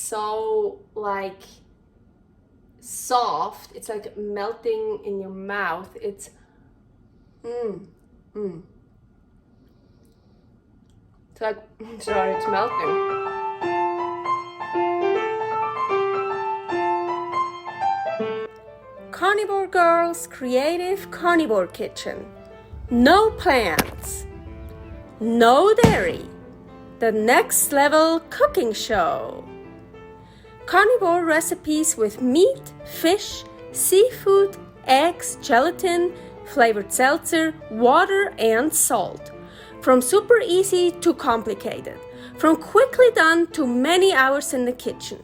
so like soft. It's like melting in your mouth. It's It's like, sorry, it's melting. Carnivore Girl's Creative Carnivore Kitchen. No plants, no dairy. The next level cooking show. Carnivore recipes with meat, fish, seafood, eggs, gelatin, flavored seltzer, water, and salt. From super easy to complicated. From quickly done to many hours in the kitchen.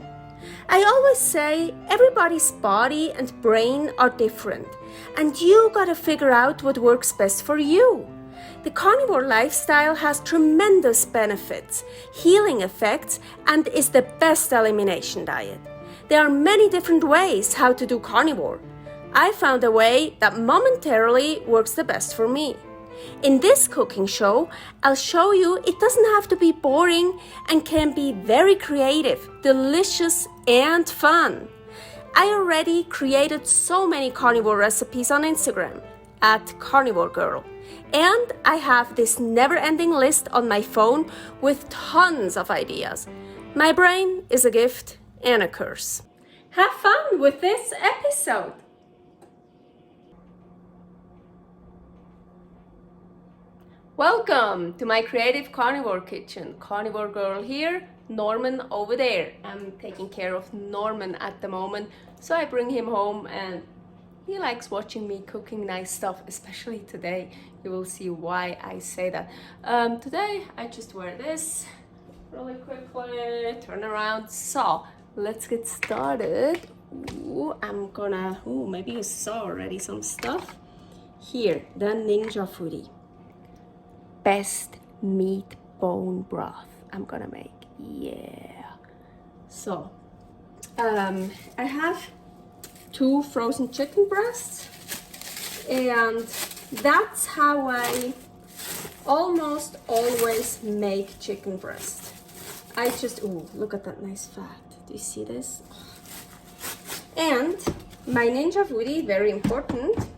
I always say everybody's body and brain are different, and you gotta figure out what works best for you. The carnivore lifestyle has tremendous benefits, healing effects, and is the best elimination diet. There are many different ways how to do carnivore. I found a way that momentarily works the best for me. In this cooking show, I'll show you it doesn't have to be boring and can be very creative, delicious, and fun. I already created so many carnivore recipes on Instagram at karnivorgirl. And I have this never-ending list on my phone with tons of ideas. My brain is a gift and a curse. Have fun with this episode. Welcome to my creative carnivore kitchen. Carnivore Girl here, Norman over there. I'm taking care of Norman at the moment, so I bring him home and he likes watching me cooking nice stuff, especially today. You will see why I say that. Today I just wear this really quickly, turn around. So let's get started. Maybe you saw already some stuff. Here, the Ninja Foodi. Best meat bone broth I'm gonna make. Yeah. So, I have 2 frozen chicken breasts, and that's how I almost always make chicken breast. I just, look at that nice fat. Do you see this? And my Ninja Foodi, very important,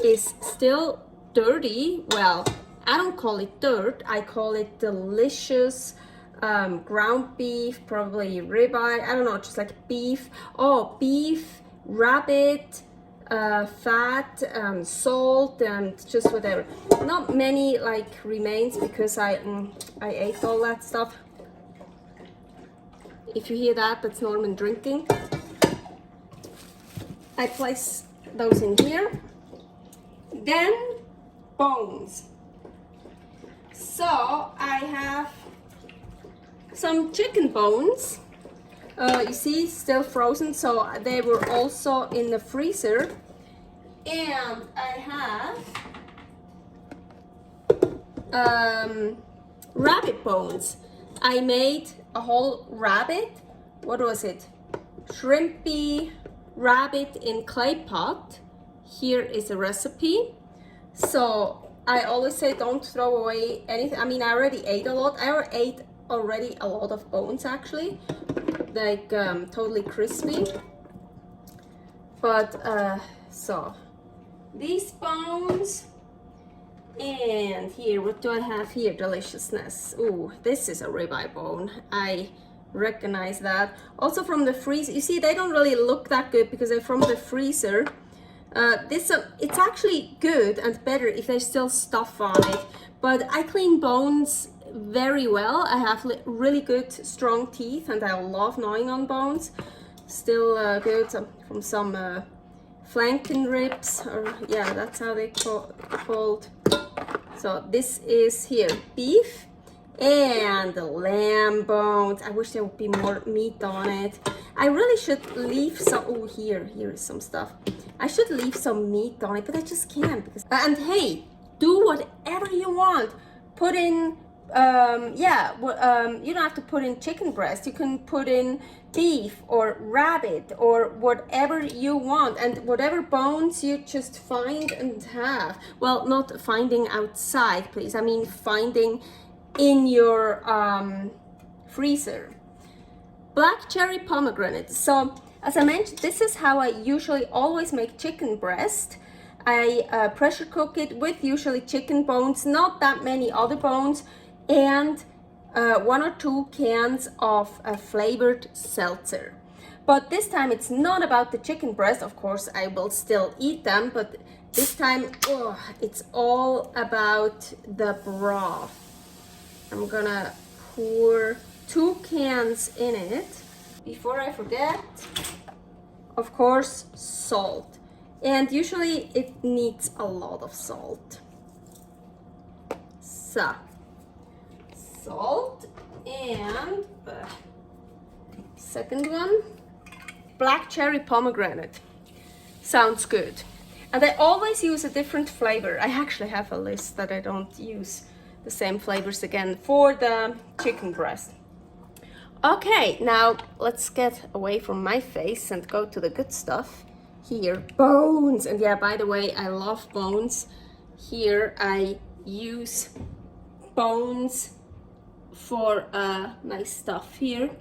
is still dirty. Well, I don't call it dirt, I call it delicious ground beef, probably ribeye, I don't know, just like beef. Beef, rabbit, fat, salt, and just whatever. Not many like remains because I ate all that stuff. If you hear that, that's Norman drinking. I place those in here. Then bones. So I have some chicken bones. You see, still frozen, so they were also in the freezer. And I have rabbit bones. I made a whole rabbit. What was it? Shrimpy rabbit in clay pot. Here is a recipe. So I always say don't throw away anything. I mean, I already ate a lot. I ate already a lot of bones actually, like totally crispy. But so these bones, and here, what do I have here? Deliciousness. Ooh, this is a ribeye bone. I recognize that. Also from the freezer. You see, they don't really look that good because they're from the freezer. It's actually good and better if there's still stuff on it, but I clean bones very well. I have really good strong teeth and I love gnawing on bones. Still good from some flanken ribs, or yeah, that's how they called. So this is here beef and the lamb bones. I wish there would be more meat on it. I really should leave some. Here is some stuff. I should leave some meat on it, but I just can't because. And hey, do whatever you want. Put in, you don't have to put in chicken breast. You can put in beef or rabbit or whatever you want, and whatever bones you just find and have. Well, not finding outside, please. I mean finding in your freezer. Black cherry pomegranate. So as I mentioned, this is how I usually always make chicken breast. I pressure cook it with usually chicken bones, not that many other bones, and 1 or 2 cans of flavored seltzer. But this time it's not about the chicken breast. Of course, I will still eat them, but this time it's all about the broth. I'm gonna pour 2 cans in it. Before I forget, of course, salt. And usually it needs a lot of salt. So, salt and second one, black cherry pomegranate. Sounds good. And I always use a different flavor. I actually have a list that I don't use the same flavors again for the chicken breast. Okay, now let's get away from my face and go to the good stuff. Here, bones. And yeah, by the way, I love bones. Here I use bones for my stuff here.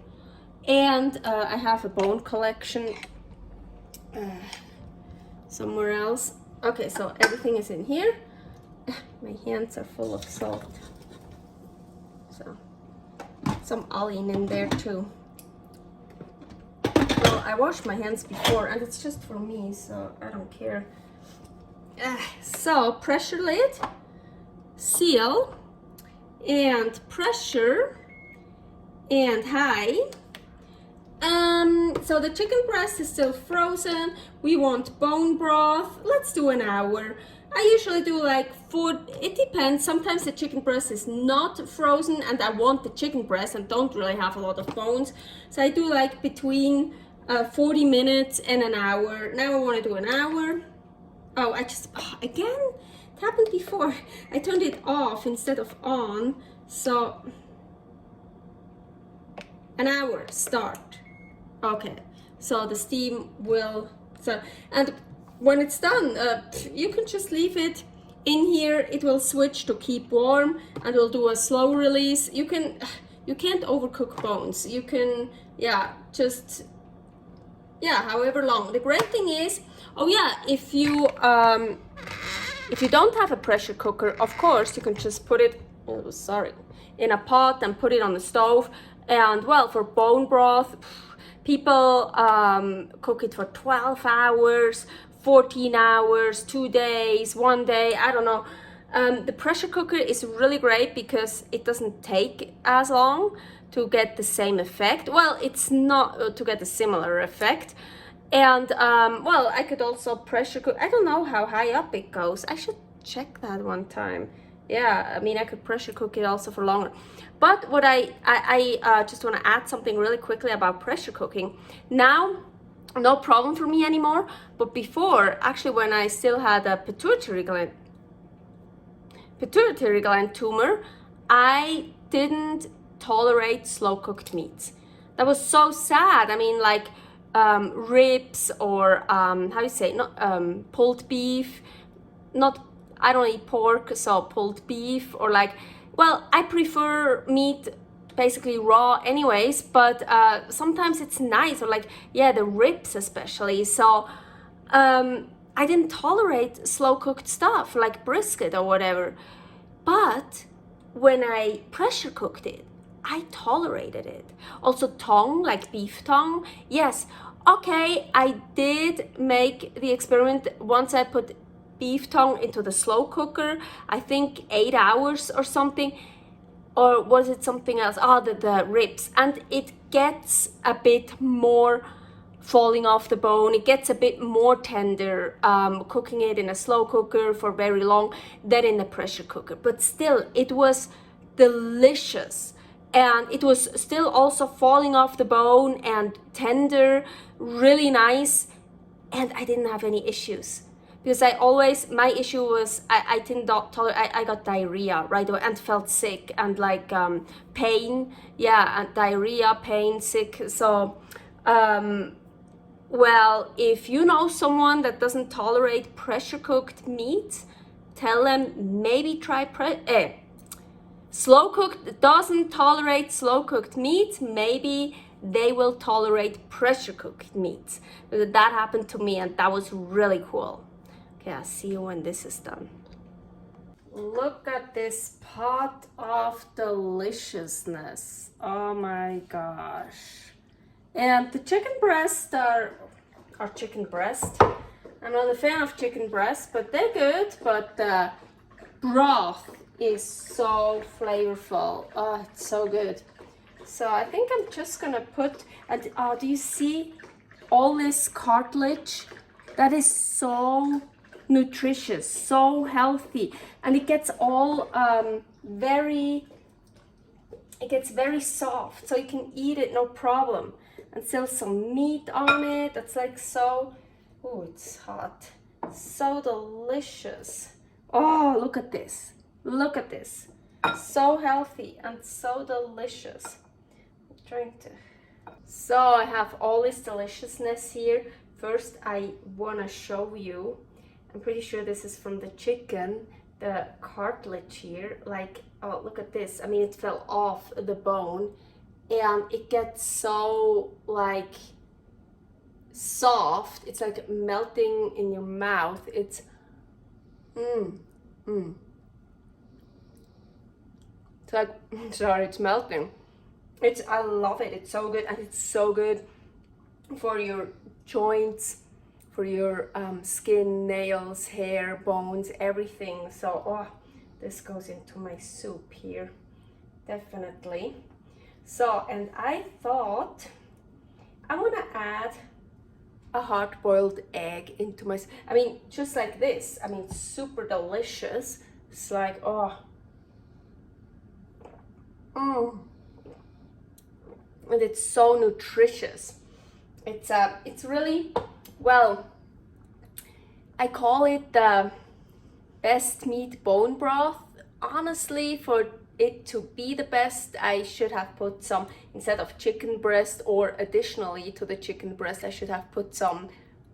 And I have a bone collection somewhere else. Okay, so everything is in here. My hands are full of salt. So, some olein in there too. Well, I washed my hands before and it's just for me, so I don't care. So, pressure lid, seal, and pressure, and high. So the chicken breast is still frozen. We want bone broth. Let's do an hour. I usually do like 4, it depends. Sometimes the chicken breast is not frozen and I want the chicken breast and don't really have a lot of bones. So I do like between 40 minutes and an hour. Now I want to do an hour. Oh, again, it happened before. I turned it off instead of on. So, an hour, start. Okay, so the steam will, and when it's done, you can just leave it in here. It will switch to keep warm and we'll do a slow release. You can't overcook bones. You can, however long. The great thing is, if you don't have a pressure cooker, of course, you can just put it, in a pot and put it on the stove. And well, for bone broth, people cook it for 12 hours, 14 hours, 2 days, 1 day, I don't know. The pressure cooker is really great because it doesn't take as long to get the same effect. Well, it's not to get a similar effect. And I could also pressure cook. I don't know how high up it goes. I should check that one time. Yeah, I mean, I could pressure cook it also for longer. But what I just want to add something really quickly about pressure cooking. Now, no problem for me anymore. But before, actually, when I still had a pituitary gland tumor, I didn't tolerate slow cooked meats. That was so sad. I mean, like ribs or pulled beef. I don't eat pork, so pulled beef, or like, well, I prefer meat basically raw anyways, but sometimes it's nice, or like, the ribs especially. So I didn't tolerate slow cooked stuff like brisket or whatever. But when I pressure cooked it, I tolerated it. Also tongue, like beef tongue, yes. Okay, I did make the experiment once I put beef tongue into the slow cooker, I think 8 hours or something, or was it something else? The ribs, and it gets a bit more falling off the bone. It gets a bit more tender cooking it in a slow cooker for very long than in the pressure cooker. But still, it was delicious, and it was still also falling off the bone and tender, really nice, and I didn't have any issues. Because my issue was I did not tolerate, I got diarrhea right away and felt sick and like pain, and diarrhea, pain, sick. So, well, if you know someone that doesn't tolerate pressure cooked meat, tell them maybe try slow cooked, doesn't tolerate slow cooked meat, maybe they will tolerate pressure cooked meats. That happened to me, and that was really cool. Okay, I'll see you when this is done. Look at this pot of deliciousness. Oh my gosh. And the chicken breasts are chicken breast. I'm not a fan of chicken breasts, but they're good. But the broth is so flavorful. Oh, it's so good. So I think I'm just gonna put, and oh, do you see all this cartilage? That is so nutritious, so healthy, and it gets all very soft, so you can eat it no problem. And still some meat on it. That's like so, oh, it's hot, so delicious. Oh, look at this, look at this, so healthy and so delicious. I'm trying to, so I have all this deliciousness here. First I want to show you, I'm pretty sure this is from the chicken, the cartilage here, like, oh, look at this. I mean, it fell off the bone, and it gets so like soft, it's like melting in your mouth. It's it's like, sorry, it's melting. It's, I love it. It's so good, and it's so good for your joints, for your skin, nails, hair, bones, everything. So, oh, this goes into my soup here, definitely. So, and I thought I want to add a hard-boiled egg into my, I mean, just like this. I mean, super delicious. It's like, oh, and it's so nutritious. It's really, well, I call it the best meat bone broth. Honestly, for it to be the best, I should have put some, instead of chicken breast, or additionally to the chicken breast, I should have put some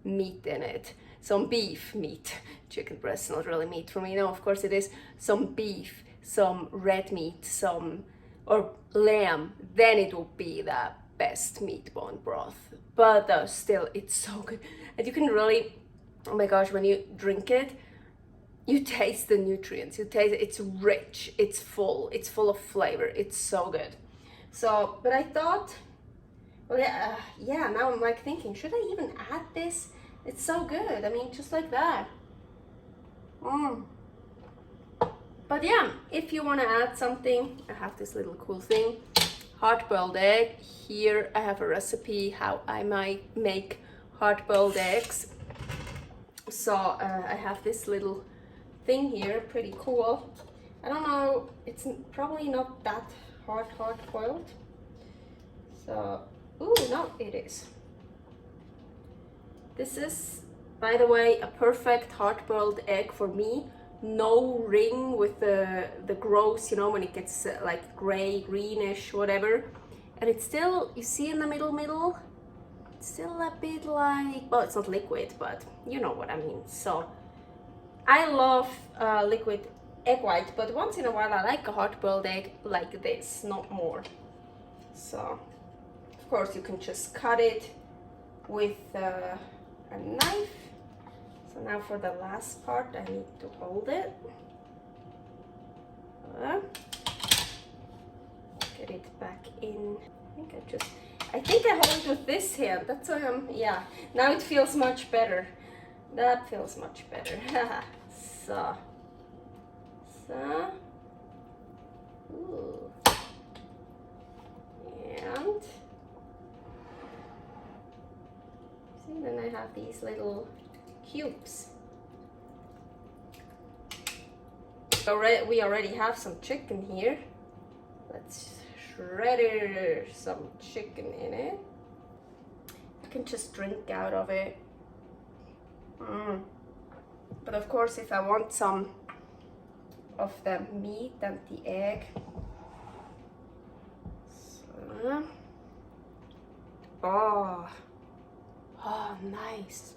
meat in it, some beef meat. Chicken breast is not really meat for me. No, of course it is. Some beef, some red meat, some, or lamb. Then it will be the best meat bone broth. But still, it's so good, and you can really, oh my gosh, when you drink it, you taste the nutrients. You taste it's rich, it's full of flavor. It's so good. So, but I thought, well, yeah, now I'm like thinking, should I even add this? It's so good. I mean, just like that. But yeah, if you want to add something, I have this little cool thing, hard-boiled egg. Here I have a recipe how I might make hard-boiled eggs. So I have this little thing here, pretty cool. I don't know, it's probably not that hard boiled. So, ooh, no, it is. This is, by the way, a perfect hard-boiled egg for me. No ring with the gross, you know, when it gets like gray, greenish, whatever. And it's still, you see in the middle, it's still a bit like, well, it's not liquid, but you know what I mean. So I love liquid egg white, but once in a while I like a hard-boiled egg like this, not more. So, of course, you can just cut it with a knife. So now for the last part, I need to hold it. Get it back in. I think I hold it with this hand. That's why yeah. Now it feels much better. That feels much better. So. Ooh. And see, then I have these little cubes. We already have some chicken here. Let's shred some chicken in it. I can just drink out of it. But of course, if I want some of the meat and the egg, so, oh, nice.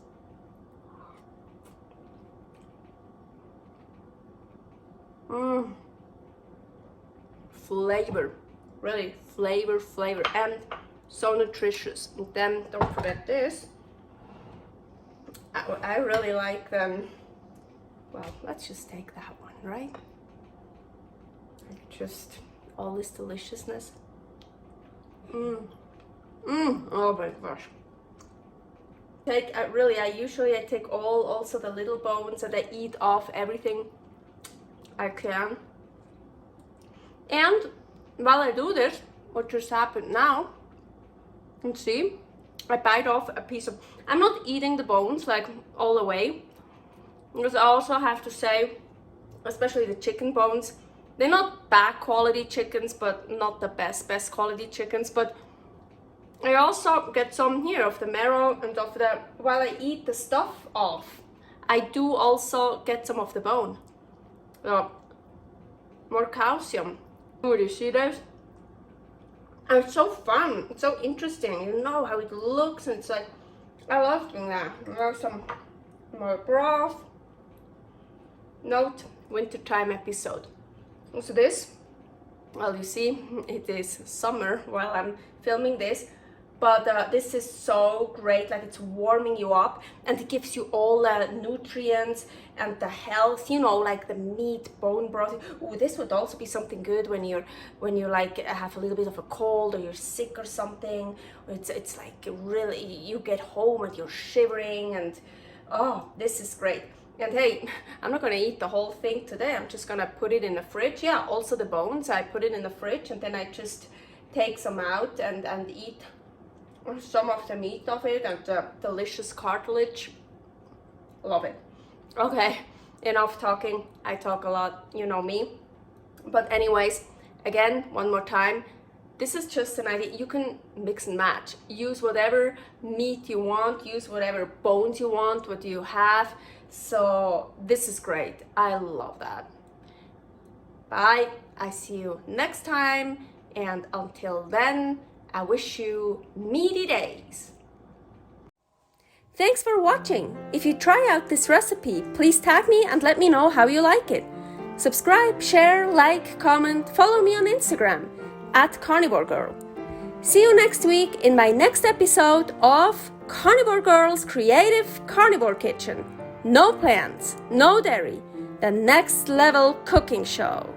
Flavor, really flavor, and So nutritious. And then don't forget this. I really like them. Well, let's just take that one, right? Just all this deliciousness. Oh my gosh. I usually take also the little bones, and I eat off everything I can. And while I do this, what just happened now, and see, I bite off a piece of, I'm not eating the bones like all the way, because I also have to say, especially the chicken bones, they're not bad quality chickens, but not the best quality chickens. But I also get some here of the marrow and of the, while I eat the stuff off, I do also get some of the bone. So, more calcium. Oh, do you see this? And it's so fun, it's so interesting. You know how it looks, and it's like, I love doing that. There's some more broth. Note, wintertime episode. So this, well, you see, it is summer while I'm filming this, but this is so great. Like, it's warming you up, and it gives you all the nutrients and the health, you know, like the meat, bone broth. Ooh, this would also be something good when you like have a little bit of a cold, or you're sick or something. It's like really, you get home and you're shivering, and oh, this is great. And hey, I'm not gonna eat the whole thing today. I'm just gonna put it in the fridge. Yeah, also the bones, I put it in the fridge, and then I just take some out and eat some of the meat of it, and the delicious cartilage. Love it. Okay, enough talking. I talk a lot, you know me. But anyways, again, one more time, this is just an idea. You can mix and match. Use whatever meat you want, use whatever bones you want, what you have. So this is great. I love that. Bye. I see you next time. And until then, I wish you meaty days. Thanks for watching. If you try out this recipe, please tag me and let me know how you like it. Subscribe, share, like, comment, follow me on Instagram @carnivorgirl. See you next week in my next episode of Carnivore Girl's Creative Carnivore Kitchen. No plants, no dairy, the next level cooking show.